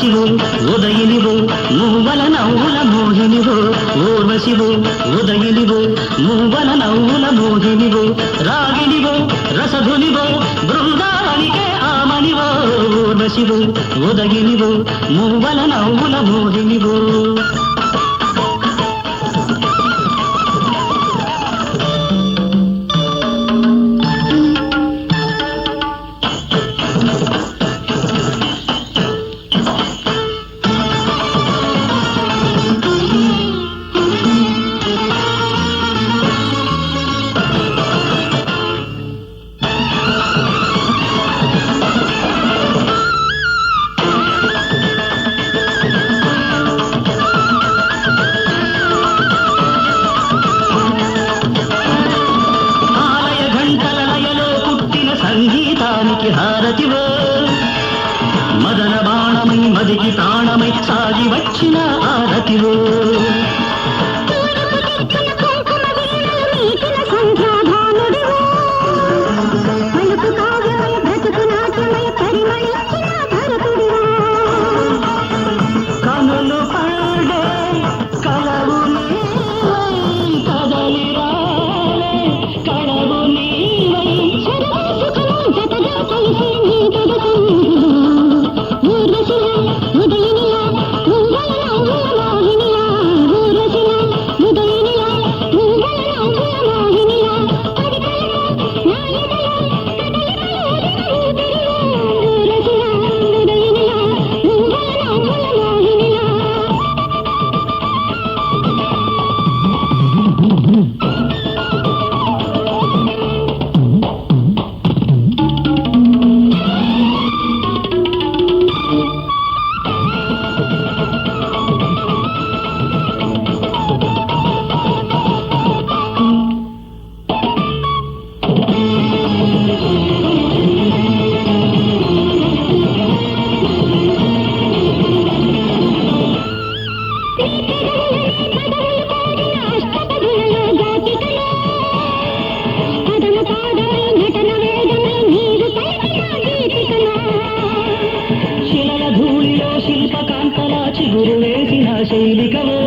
ఊర్వశివు ఉదయినివు మూవల నవ్వుల మోహినివు ఊర్వశివు ఉదయినివు మూవల నవ్వుల మోహినివు రాగినివు రసధునివు బృందావనికే ఆమనివో ఊర్వశివు ఉదయినివు మూవల నవ్వుల మోహినివు సంగీతానికి హారతివో మదన బాణమై మదికి ప్రాణమై సాగి వచ్చిన ఆరతివో కనులు పాడే కలవు కదలి రాలే కడవు నీవై శిలల ధూళిలో శిల్పకాంతలా చిగురు వేసిన శైలికవో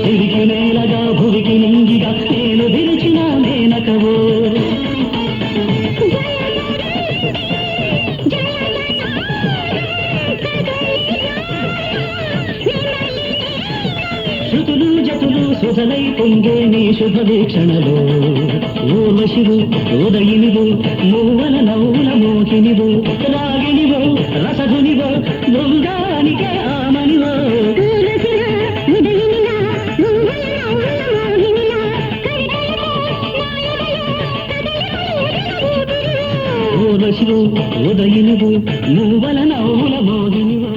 తిరిగి నేలగా భువికి నింగిగా నేను విరిచిన మేనకవో శృతులు జతులు సుధలై పొంగే నీ శుభ వీక్షణలో ఊర్వశివు ఉదయినివు మూవల నవ్వుల మోహినివు రాగినివు రసధునివు బృందానికే ఆమనివో ఊర్వశివు ఉదయినివు మూవల నవ్వుల మోహినివు